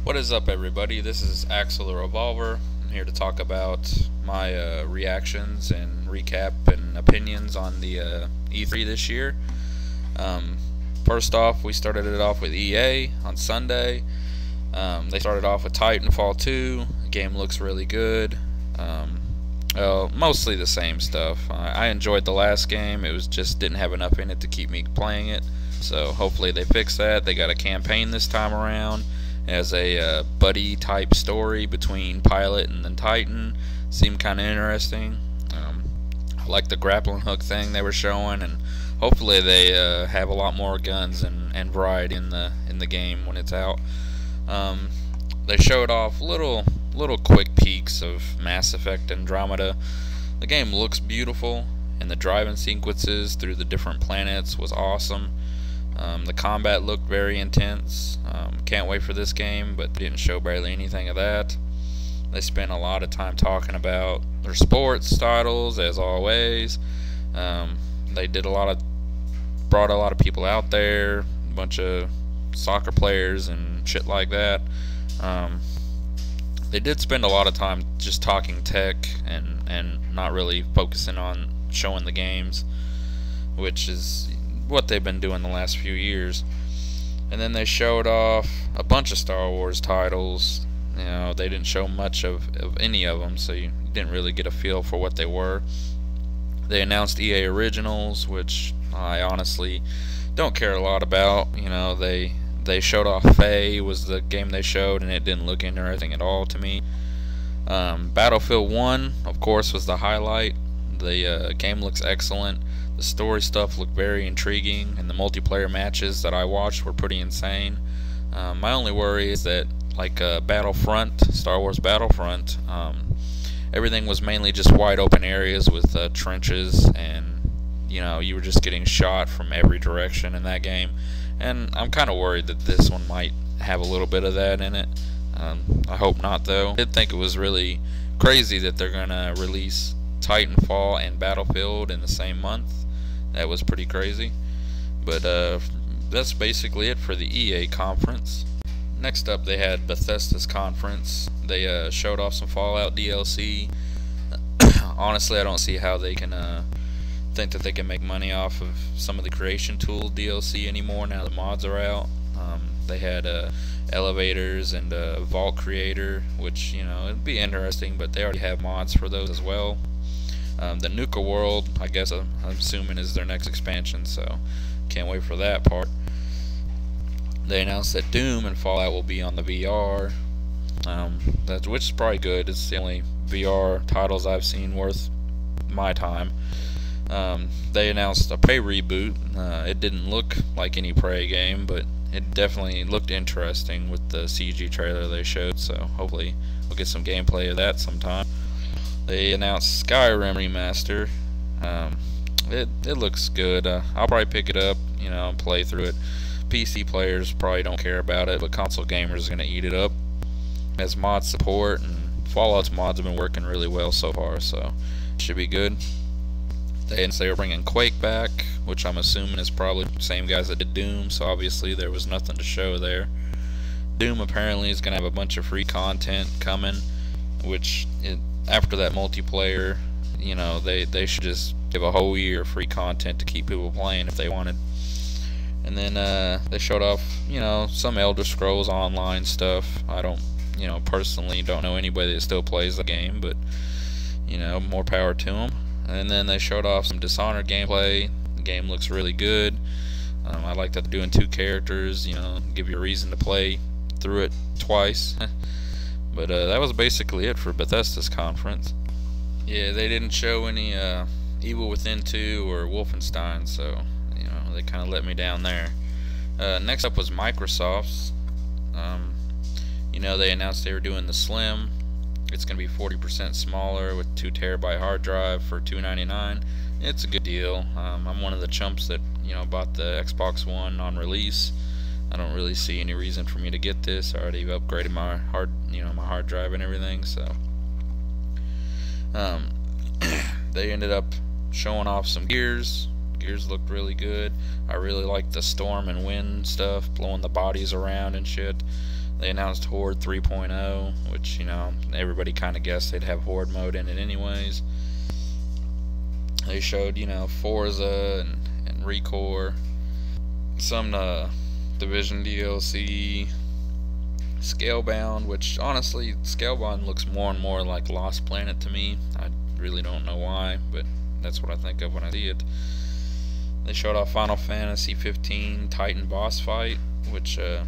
What is up, everybody? This is Axel the Revolver. I'm here to talk about my reactions and recap and opinions on the E3 this year. First off, we started it off with EA on Sunday. They started off with Titanfall 2. The game looks really good. Well, mostly the same stuff. I enjoyed the last game. It was just didn't have enough in it to keep me playing it. So hopefully they fix that. They got a campaign this time around. As a buddy type story between Pilot and then Titan. Seemed kind of interesting. I like the grappling hook thing they were showing, and hopefully they have a lot more guns and variety in the game when it's out. They showed off little quick peeks of Mass Effect Andromeda. The game looks beautiful, and the driving sequences through the different planets was awesome. The combat looked very intense. Can't wait for this game, but they didn't show barely anything of that. They spent a lot of time talking about their sports titles, as always. They brought a lot of people out there, a bunch of soccer players and shit like that. They did spend a lot of time just talking tech and not really focusing on showing the games, which is what they've been doing the last few years. And then they showed off a bunch of Star Wars titles. You know, they didn't show much of any of them, so you didn't really get a feel for what they were. They announced EA Originals, which I honestly don't care a lot about. You know, they showed off Faye was the game they showed, and it didn't look interesting at all to me. Battlefield 1, of course, was the highlight. The game looks excellent. The story stuff looked very intriguing, and the multiplayer matches that I watched were pretty insane. My only worry is that, like Battlefront, Star Wars Battlefront, everything was mainly just wide open areas with trenches, and you know, you were just getting shot from every direction in that game. And I'm kind of worried that this one might have a little bit of that in it. I hope not, though. I did think it was really crazy that they're gonna release Titanfall and Battlefield in the same month. That was pretty crazy. But that's basically it for the EA conference. Next up, they had Bethesda's conference. They showed off some Fallout DLC. Honestly, I don't see how they can think that they can make money off of some of the creation tool DLC anymore now the mods are out. They had elevators and Vault Creator, which, you know, it'd be interesting, but they already have mods for those as well. The Nuka World, I guess I'm assuming, is their next expansion, so can't wait for that part. They announced that Doom and Fallout will be on the VR, which is probably good. It's the only VR titles I've seen worth my time. They announced a Prey reboot. It didn't look like any Prey game, but it definitely looked interesting with the CG trailer they showed, so hopefully we'll get some gameplay of that sometime. They announced Skyrim Remaster. It looks good. I'll probably pick it up, you know, and play through it. PC players probably don't care about it, but console gamers are going to eat it up. It has mod support, and Fallout's mods have been working really well so far, so it should be good. They were bringing Quake back, which I'm assuming is probably the same guys that did Doom, so obviously there was nothing to show there. Doom apparently is going to have a bunch of free content coming, which after that multiplayer, you know, they should just give a whole year of free content to keep people playing if they wanted. And then they showed off, you know, some Elder Scrolls Online stuff. I don't, you know, personally don't know anybody that still plays the game, but, you know, more power to them. And then they showed off some Dishonored gameplay. The game looks really good. I like that they're doing 2 characters, you know, give you a reason to play through it twice. But that was basically it for Bethesda's conference. Yeah, they didn't show any Evil Within 2 or Wolfenstein, so, you know, they kind of let me down there. Next up was Microsoft's. You know, they announced they were doing the Slim. It's going to be 40% smaller with 2 terabyte hard drive for $299. It's a good deal. I'm one of the chumps that, you know, bought the Xbox One on release. I don't really see any reason for me to get this. I already upgraded my hard drive and everything, so they ended up showing off some gears. Gears looked really good. I really like the storm and wind stuff, blowing the bodies around and shit. They announced Horde 3.0, which, you know, everybody kind of guessed they'd have Horde mode in it anyways. They showed, you know, Forza and Recore, some Division DLC, Scalebound, which honestly, Scalebound looks more and more like Lost Planet to me. I really don't know why, but that's what I think of when I see it. They showed off Final Fantasy 15 Titan boss fight, which the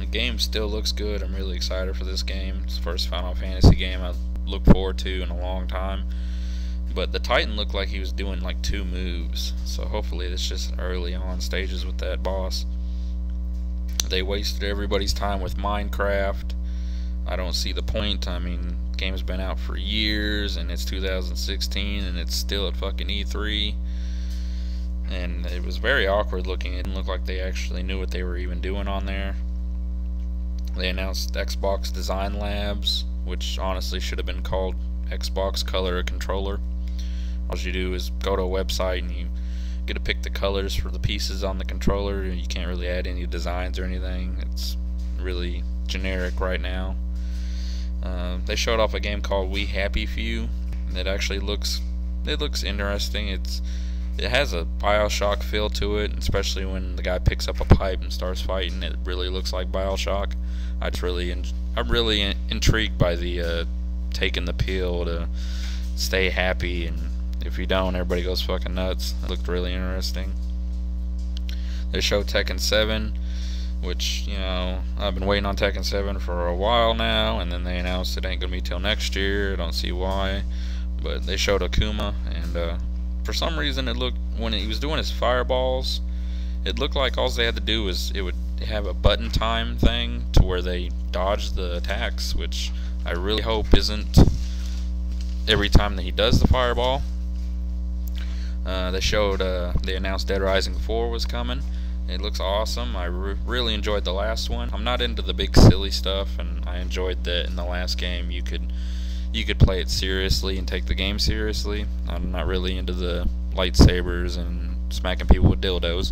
game still looks good. I'm really excited for this game. It's the first Final Fantasy game I look forward to in a long time. But the Titan looked like he was doing like 2 moves, so hopefully it's just early on stages with that boss. They wasted everybody's time with Minecraft. I don't see the point. I mean, the game's been out for years, and it's 2016, and it's still at fucking E3. And it was very awkward looking. It didn't look like they actually knew what they were even doing on there. They announced Xbox Design Labs, which honestly should have been called Xbox Color Controller. All you do is go to a website and you get to pick the colors for the pieces on the controller. You can't really add any designs or anything. It's really generic right now. They showed off a game called We Happy Few. It actually looks interesting. It has a BioShock feel to it, especially when the guy picks up a pipe and starts fighting. It really looks like BioShock. I'm really intrigued by the taking the pill to stay happy, and if you don't, everybody goes fucking nuts. It looked really interesting. They showed Tekken 7, which, you know, I've been waiting on Tekken 7 for a while now, and then they announced it ain't gonna be till next year. I don't see why, but they showed Akuma, and for some reason it looked, when he was doing his fireballs, it looked like all they had to do was it would have a button time thing to where they dodge the attacks, which I really hope isn't every time that he does the fireball. They announced Dead Rising 4 was coming. It looks awesome. I really enjoyed the last one. I'm not into the big silly stuff, and I enjoyed that in the last game you could play it seriously and take the game seriously. I'm not really into the lightsabers and smacking people with dildos.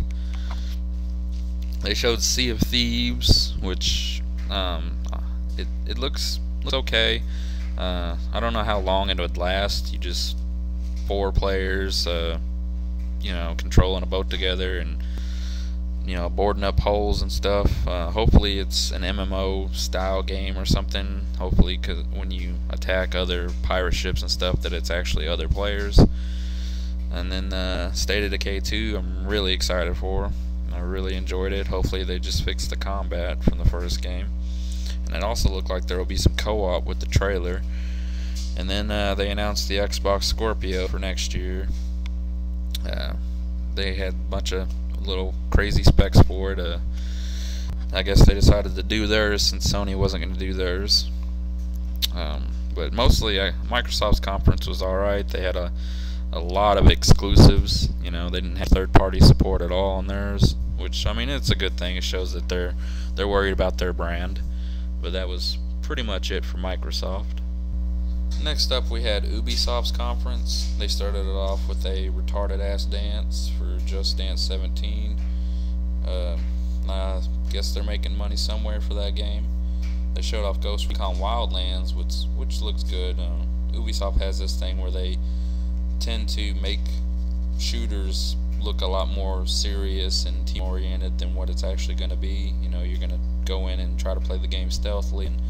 They showed Sea of Thieves, which it looks okay. I don't know how long it would last. You just 4 players, you know, controlling a boat together and, you know, boarding up holes and stuff. Hopefully it's an MMO style game or something. Hopefully, cause when you attack other pirate ships and stuff, that it's actually other players. And then State of Decay 2, I'm really excited for. I really enjoyed it. Hopefully they just fix the combat from the first game. And it also looked like there will be some co-op with the trailer. And then they announced the Xbox Scorpio for next year. They had a bunch of little crazy specs for it. I guess they decided to do theirs since Sony wasn't going to do theirs. But mostly Microsoft's conference was alright. They had a lot of exclusives. You know, they didn't have third-party support at all on theirs, which, I mean, it's a good thing. It shows that they're worried about their brand. But that was pretty much it for Microsoft. Next up, we had Ubisoft's conference. They started it off with a retarded ass dance for Just Dance 17. I guess they're making money somewhere for that game. They showed off Ghost Recon Wildlands, which looks good. Ubisoft has this thing where they tend to make shooters look a lot more serious and team oriented than what it's actually going to be. You know, you're going to go in and try to play the game stealthily, and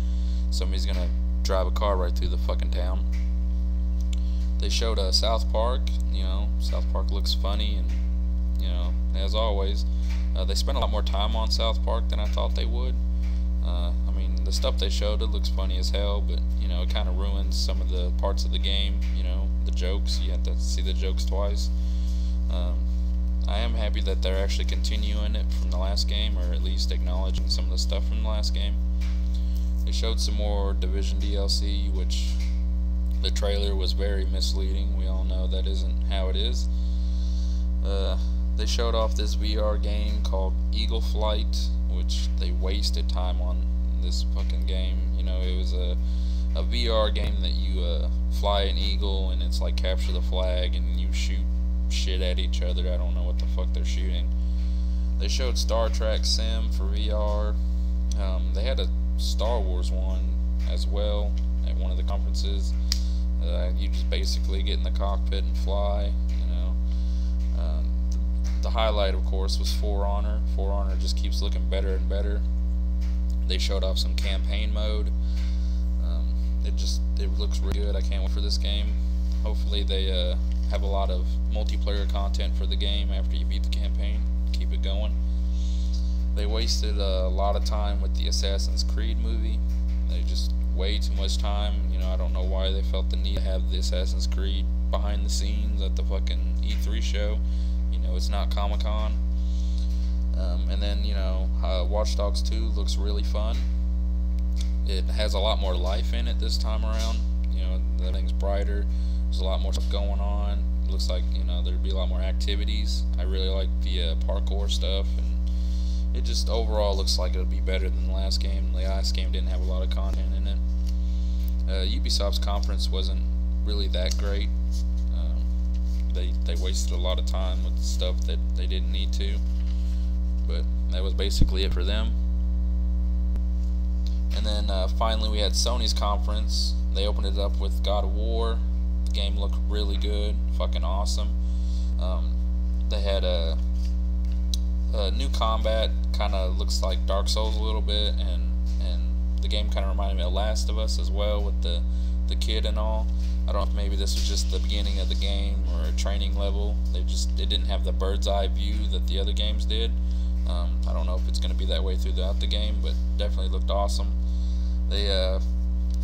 somebody's going to drive a car right through the fucking town. They showed South Park. You know, South Park looks funny, and, you know, as always, they spent a lot more time on South Park than I thought they would. I mean, the stuff they showed, it looks funny as hell, but, you know, it kind of ruins some of the parts of the game. You know, the jokes, you have to see the jokes twice. I am happy that they're actually continuing it from the last game, or at least acknowledging some of the stuff from the last game. They showed some more Division DLC, which the trailer was very misleading. We all know that isn't how it is. They showed off this VR game called Eagle Flight, which they wasted time on this fucking game. You know, it was a VR game that you fly an eagle, and it's like capture the flag, and you shoot shit at each other. I don't know what the fuck they're shooting. They showed Star Trek Sim for VR. They had a Star Wars one as well at one of the conferences. You just basically get in the cockpit and fly. The highlight, of course, was For Honor. For Honor just keeps looking better and better. They showed off some campaign mode. It looks really good. I can't wait for this game. Hopefully they have a lot of multiplayer content for the game after you beat the campaign. Keep it going. They wasted a lot of time with the Assassin's Creed movie. They just way too much time. I don't know why they felt the need to have the Assassin's Creed behind the scenes at the fucking E3 show. It's not Comic-Con. And then, Watch Dogs 2 looks really fun. It has a lot more life in it this time around. The thing's brighter. There's a lot more stuff going on. It looks like, there'd be a lot more activities. I really like the parkour stuff, and it just overall looks like it'll be better than the last game. The last game didn't have a lot of content in it. Ubisoft's conference wasn't really that great. They wasted a lot of time with stuff that they didn't need to, but that was basically it for them. And then finally we had Sony's conference. They opened it up with God of War. The game looked really good, fucking awesome. They had a new combat, kind of looks like Dark Souls a little bit, and the game kind of reminded me of Last of Us as well, with the kid and all. I don't know if maybe this was just the beginning of the game or a training level. It didn't have the bird's eye view that the other games did. I don't know if it's going to be that way throughout the game, but definitely looked awesome. They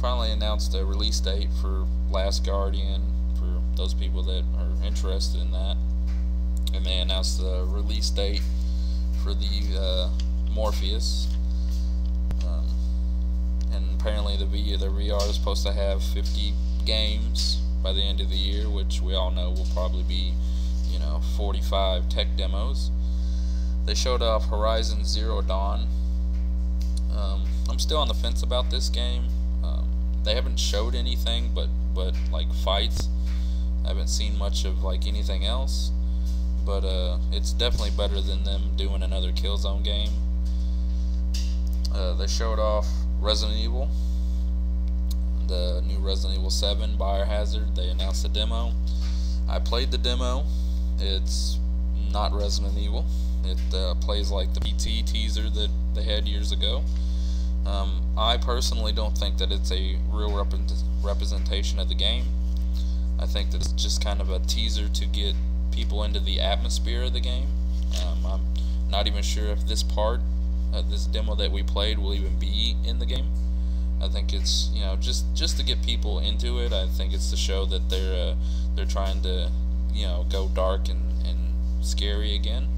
finally announced a release date for Last Guardian for those people that are interested in that, and they announced the release date for the Morpheus. And apparently the VR is supposed to have 50 games by the end of the year, which we all know will probably be 45 tech demos. They showed off Horizon Zero Dawn. I'm still on the fence about this game. They haven't showed anything but like fights. I haven't seen much of like anything else, but it's definitely better than them doing another Killzone game. They showed off Resident Evil, the new Resident Evil 7 Biohazard. They announced a demo. I played the demo. It's not Resident Evil. It plays like the PT teaser that they had years ago. I personally don't think that it's a real representation of the game. I think that it's just kind of a teaser to get people into the atmosphere of the game. I'm not even sure if this part, this demo that we played, will even be in the game. I think it's just to get people into it. I think it's to show that they're trying to go dark and scary again.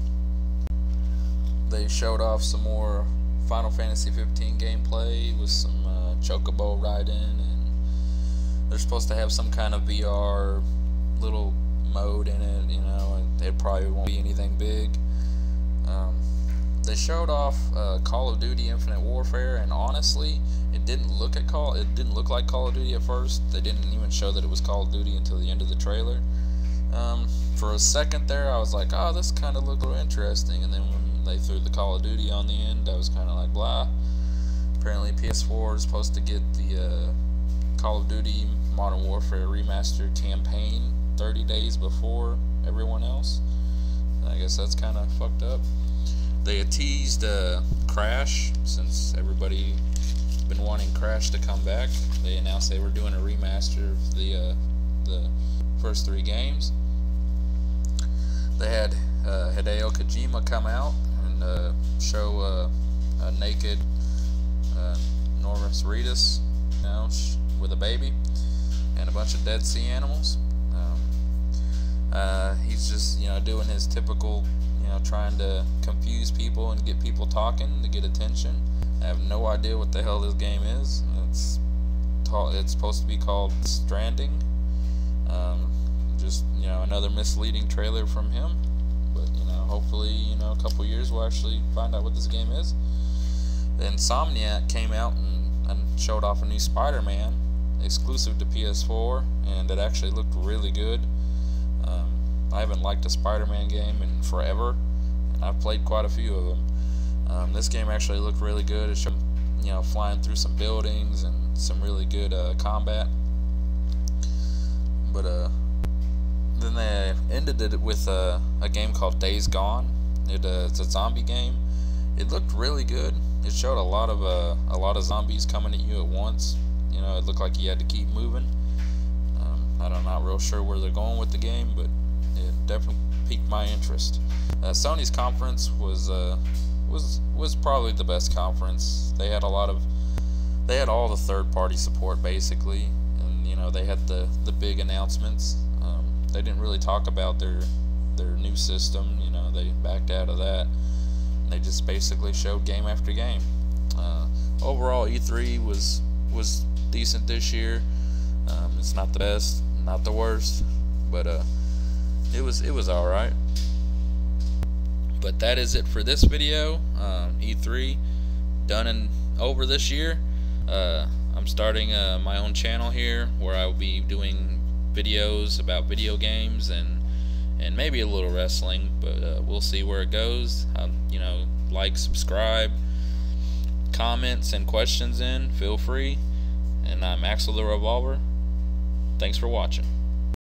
They showed off some more Final Fantasy 15 gameplay with some chocobo riding, and they're supposed to have some kind of VR little mode in it. And it probably won't be anything big. They showed off Call of Duty Infinite Warfare, and honestly, it didn't look like Call of Duty at first. They didn't even show that it was Call of Duty until the end of the trailer. For a second there, I was like, oh, this kind of looked a little interesting, and then when they threw the Call of Duty on the end, I was kind of like, blah. Apparently PS4 is supposed to get the Call of Duty Modern Warfare Remastered campaign 30 days before everyone else. I guess that's kind of fucked up. They had teased Crash, since everybody been wanting Crash to come back. They announced they were doing a remaster of the first 3 games. They had Hideo Kojima come out and show a naked Norris Reedus, with a baby and a bunch of Dead Sea animals. He's just doing his typical trying to confuse people and get people talking to get attention. I have no idea what the hell this game is. It's supposed to be called Stranding. Just another misleading trailer from him. But hopefully a couple years we'll actually find out what this game is. Insomniac came out and showed off a new Spider-Man exclusive to PS4, and it actually looked really good. I haven't liked a Spider-Man game in forever, and I've played quite a few of them. This game actually looked really good. It showed you know, flying through some buildings and some really good combat. But then they ended it with a game called Days Gone. It's a zombie game. It looked really good. It showed a lot of zombies coming at you at once. You know, it looked like you had to keep moving. I'm not real sure where they're going with the game, but it definitely piqued my interest. Sony's conference was probably the best conference. They had all the third-party support basically, and you know, they had the big announcements. They didn't really talk about their new system. You know, they backed out of that. They just basically showed game after game. Overall, E3 was decent this year. It's not the best, not the worst, but it was all right. But that is it for this video. E3 done and over this year. I'm starting my own channel here where I will be doing videos about video games and maybe a little wrestling, but we'll see where it goes. You know, like, subscribe, comments and questions in, feel free. And I'm Axel the Revolver. Thanks for watching.